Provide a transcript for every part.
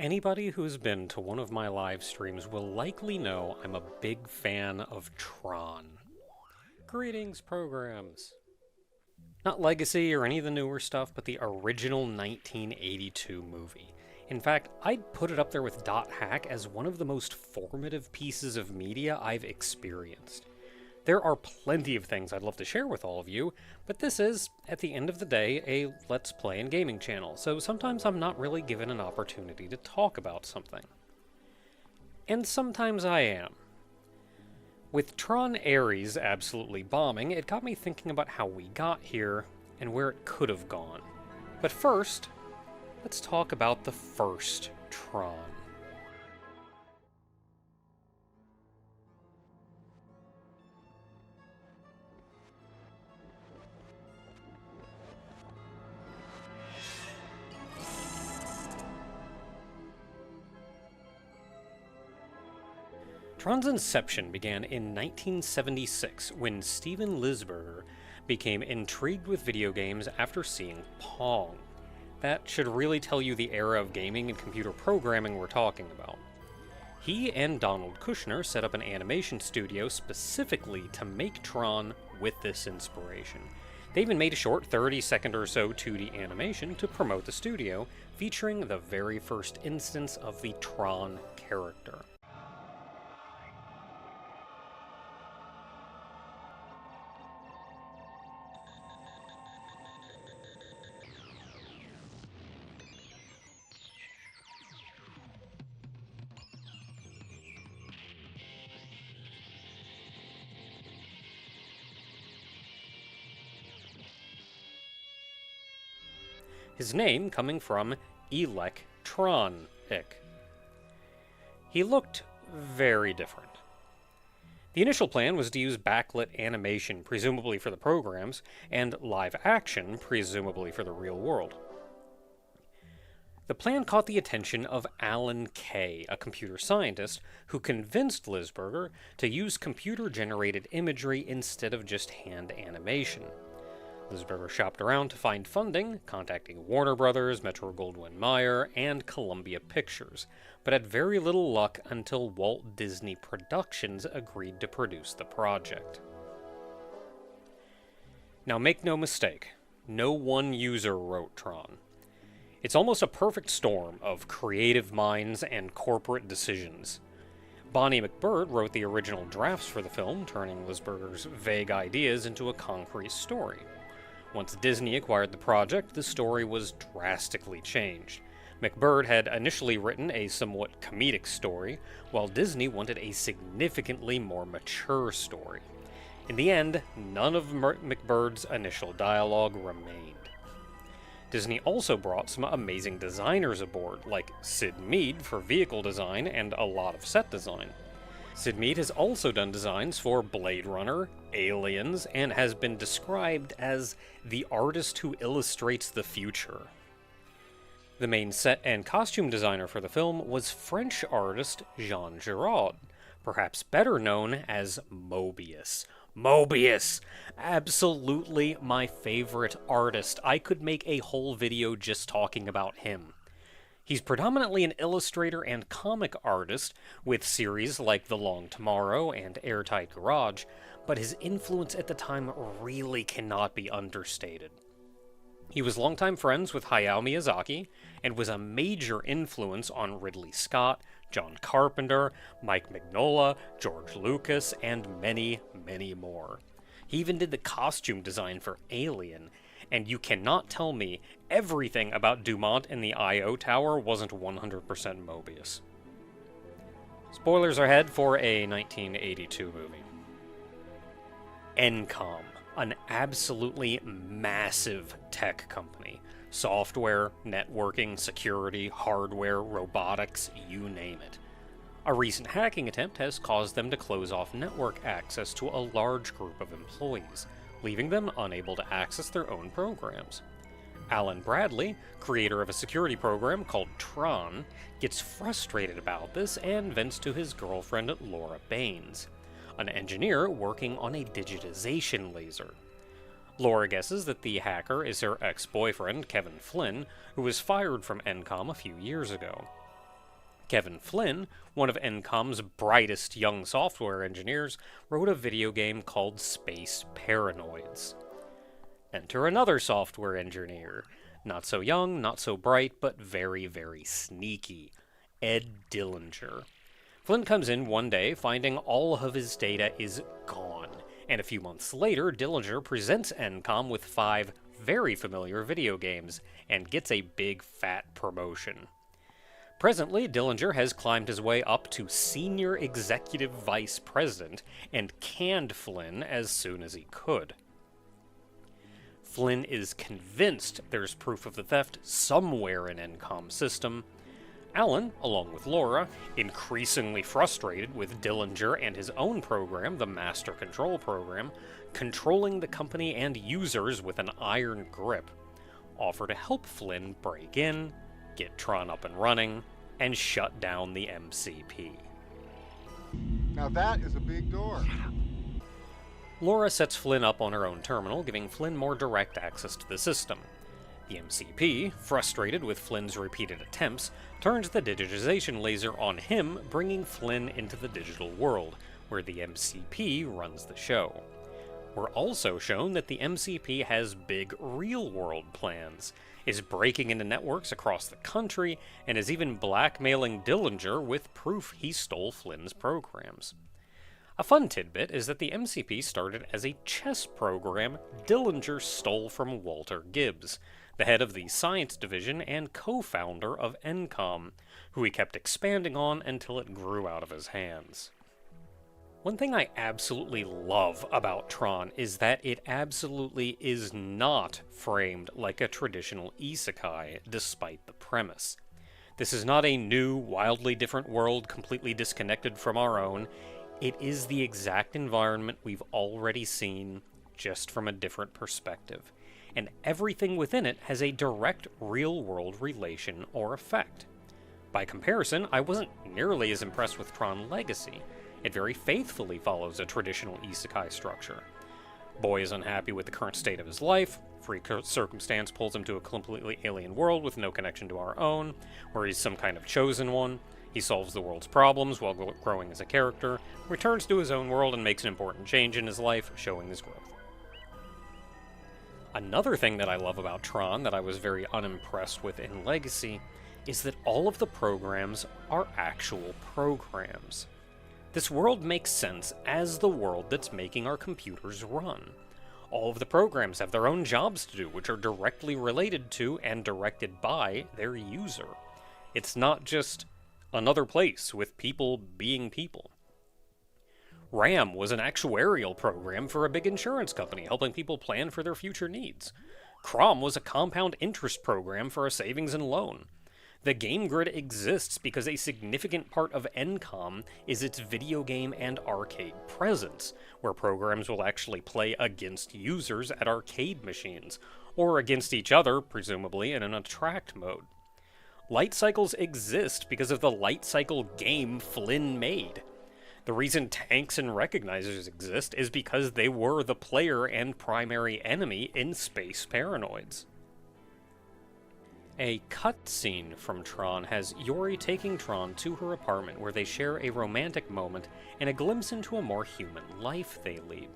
Anybody who's been to one of my live streams will likely know I'm a big fan of Tron. Greetings, programs. Not Legacy or any of the newer stuff, but the original 1982 movie. In fact, I'd put it up there with Dot Hack as one of the most formative pieces of media I've experienced. There are plenty of things I'd love to share with all of you, but this is, at the end of the day, a Let's Play and gaming channel, so sometimes I'm not really given an opportunity to talk about something. And sometimes I am. With Tron Ares absolutely bombing, it got me thinking about how we got here, and where it could have gone. But first, let's talk about the first Tron. Tron's inception began in 1976 when Steven Lisberger became intrigued with video games after seeing Pong. That should really tell you the era of gaming and computer programming we're talking about. He and Donald Kushner set up an animation studio specifically to make Tron with this inspiration. They even made a short 30-second or so 2D animation to promote the studio, featuring the very first instance of the Tron character. His name coming from Electronic. He looked very different. The initial plan was to use backlit animation, presumably for the programs, and live action, presumably for the real world. The plan caught the attention of Alan Kay, a computer scientist, who convinced Lisberger to use computer-generated imagery instead of just hand animation. Lisberger shopped around to find funding, contacting Warner Brothers, Metro-Goldwyn-Mayer, and Columbia Pictures, but had very little luck until Walt Disney Productions agreed to produce the project. Now make no mistake, no one user wrote Tron. It's almost a perfect storm of creative minds and corporate decisions. Bonnie McBird wrote the original drafts for the film, turning Lisberger's vague ideas into a concrete story. Once Disney acquired the project, the story was drastically changed. McBird had initially written a somewhat comedic story, while Disney wanted a significantly more mature story. In the end, none of McBird's initial dialogue remained. Disney also brought some amazing designers aboard, like Sid Mead for vehicle design and a lot of set design. Sid Mead has also done designs for Blade Runner, Aliens, and has been described as the artist who illustrates the future. The main set and costume designer for the film was French artist Jean Giraud, perhaps better known as Mobius. Mobius! Absolutely my favorite artist. I could make a whole video just talking about him. He's predominantly an illustrator and comic artist, with series like The Long Tomorrow and Airtight Garage, but his influence at the time really cannot be understated. He was longtime friends with Hayao Miyazaki, and was a major influence on Ridley Scott, John Carpenter, Mike Mignola, George Lucas, and many, many more. He even did the costume design for Alien, and you cannot tell me everything about Dumont and the I.O. Tower wasn't 100% Mobius. Spoilers ahead for a 1982 movie. Encom, an absolutely massive tech company. Software, networking, security, hardware, robotics, you name it. A recent hacking attempt has caused them to close off network access to a large group of employees, leaving them unable to access their own programs. Alan Bradley, creator of a security program called Tron, gets frustrated about this and vents to his girlfriend Laura Baines, an engineer working on a digitization laser. Laura guesses that the hacker is her ex-boyfriend, Kevin Flynn, who was fired from Encom a few years ago. Kevin Flynn, one of Encom's brightest young software engineers, wrote a video game called Space Paranoids. Enter another software engineer, not so young, not so bright, but very, very sneaky, Ed Dillinger. Flynn comes in one day finding all of his data is gone, and a few months later, Dillinger presents Encom with 5 very familiar video games, and gets a big fat promotion. Presently, Dillinger has climbed his way up to Senior Executive Vice President, and canned Flynn as soon as he could. Flynn is convinced there's proof of the theft somewhere in Encom's system. Alan, along with Laura, increasingly frustrated with Dillinger and his own program, the Master Control Program, controlling the company and users with an iron grip, offer to help Flynn break in, get Tron up and running, and shut down the MCP. Now that is a big door. Laura sets Flynn up on her own terminal, giving Flynn more direct access to the system. The MCP, frustrated with Flynn's repeated attempts, turns the digitization laser on him, bringing Flynn into the digital world, where the MCP runs the show. We're also shown that the MCP has big real-world plans, is breaking into networks across the country, and is even blackmailing Dillinger with proof he stole Flynn's programs. A fun tidbit is that the MCP started as a chess program Dillinger stole from Walter Gibbs, the head of the science division and co-founder of Encom, who he kept expanding on until it grew out of his hands. One thing I absolutely love about Tron is that it absolutely is not framed like a traditional isekai, despite the premise. This is not a new, wildly different world completely disconnected from our own. It is the exact environment we've already seen, just from a different perspective. And everything within it has a direct real-world relation or effect. By comparison, I wasn't nearly as impressed with Tron Legacy. It very faithfully follows a traditional isekai structure. Boy is unhappy with the current state of his life, freak circumstance pulls him to a completely alien world with no connection to our own, where he's some kind of chosen one. He solves the world's problems while growing as a character, returns to his own world and makes an important change in his life, showing his growth. Another thing that I love about Tron that I was very unimpressed with in Legacy is that all of the programs are actual programs. This world makes sense as the world that's making our computers run. All of the programs have their own jobs to do, which are directly related to and directed by their user. It's not just another place with people being people. RAM was an actuarial program for a big insurance company, helping people plan for their future needs. Crom was a compound interest program for a savings and loan. The game grid exists because a significant part of Encom is its video game and arcade presence, where programs will actually play against users at arcade machines, or against each other, presumably in an attract mode. Light cycles exist because of the light cycle game Flynn made. The reason tanks and recognizers exist is because they were the player and primary enemy in Space Paranoids. A cutscene from Tron has Yori taking Tron to her apartment where they share a romantic moment and a glimpse into a more human life they lead.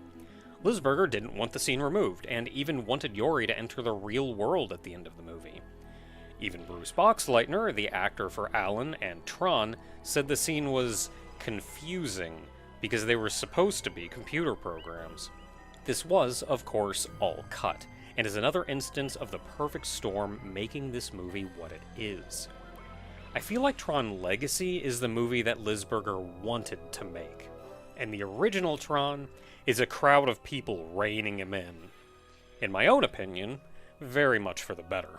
Lisberger didn't want the scene removed, and even wanted Yori to enter the real world at the end of the movie. Even Bruce Boxleitner, the actor for Alan and Tron, said the scene was confusing because they were supposed to be computer programs. This was, of course, all cut, and is another instance of the perfect storm making this movie what it is. I feel like Tron Legacy is the movie that Lisberger wanted to make, and the original Tron is a crowd of people reining him in. In my own opinion, very much for the better.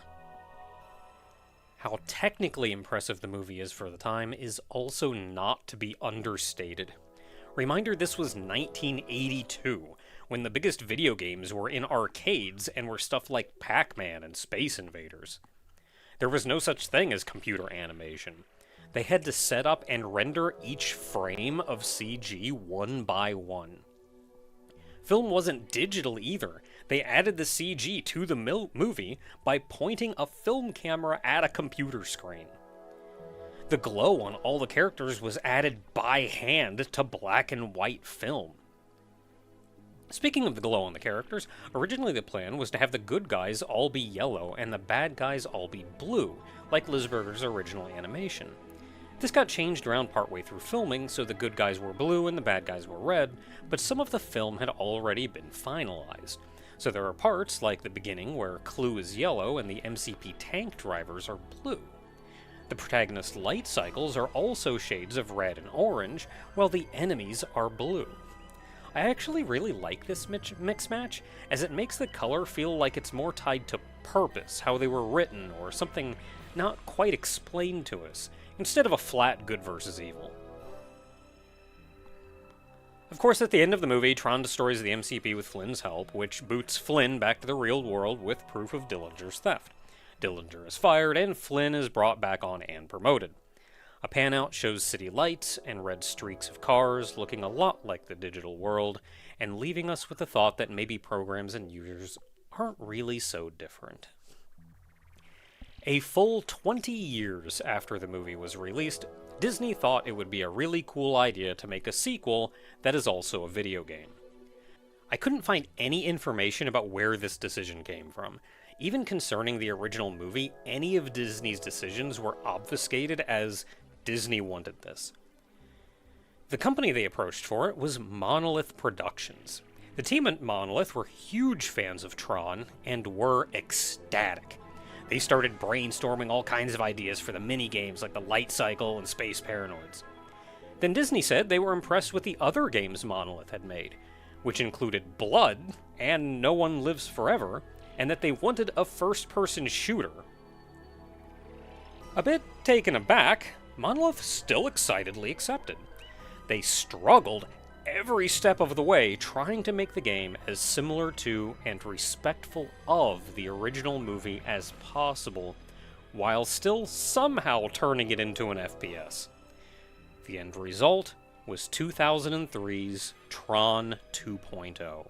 How technically impressive the movie is for the time is also not to be understated. Reminder, this was 1982, when the biggest video games were in arcades and were stuff like Pac-Man and Space Invaders. There was no such thing as computer animation. They had to set up and render each frame of CG one by one. Film wasn't digital either. They added the CG to the movie by pointing a film camera at a computer screen. The glow on all the characters was added by hand to black and white film. Speaking of the glow on the characters, originally the plan was to have the good guys all be yellow and the bad guys all be blue, like Lisberger's original animation. This got changed around partway through filming, so the good guys were blue and the bad guys were red, but some of the film had already been finalized. So there are parts, like the beginning, where Clue is yellow and the MCP tank drivers are blue. The protagonist's light cycles are also shades of red and orange, while the enemies are blue. I actually really like this mix match, as it makes the color feel like it's more tied to purpose, how they were written, or something not quite explained to us, instead of a flat good versus evil. Of course, at the end of the movie, Tron destroys the MCP with Flynn's help, which boots Flynn back to the real world with proof of Dillinger's theft. Dillinger is fired, and Flynn is brought back on and promoted. A pan-out shows city lights and red streaks of cars looking a lot like the digital world, and leaving us with the thought that maybe programs and users aren't really so different. A full 20 years after the movie was released, Disney thought it would be a really cool idea to make a sequel that is also a video game. I couldn't find any information about where this decision came from. Even concerning the original movie, any of Disney's decisions were obfuscated as Disney wanted this. The company they approached for it was Monolith Productions. The team at Monolith were huge fans of Tron and were ecstatic. They started brainstorming all kinds of ideas for the mini-games like the Light Cycle and Space Paranoids. Then Disney said they were impressed with the other games Monolith had made, which included Blood and No One Lives Forever, and that they wanted a first-person shooter. A bit taken aback, Monolith still excitedly accepted. They struggled every step of the way trying to make the game as similar to and respectful of the original movie as possible, while still somehow turning it into an FPS. The end result was 2003's Tron 2.0.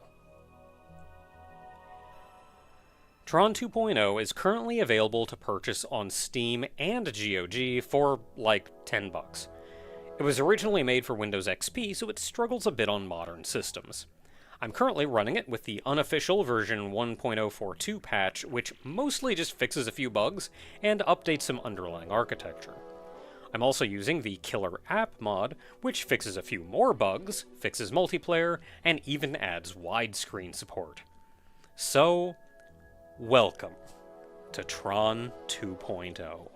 Tron 2.0 is currently available to purchase on Steam and GOG for like $10. It was originally made for Windows XP, so it struggles a bit on modern systems. I'm currently running it with the unofficial version 1.042 patch, which mostly just fixes a few bugs and updates some underlying architecture. I'm also using the Killer App mod, which fixes a few more bugs, fixes multiplayer, and even adds widescreen support. So, welcome to Tron 2.0.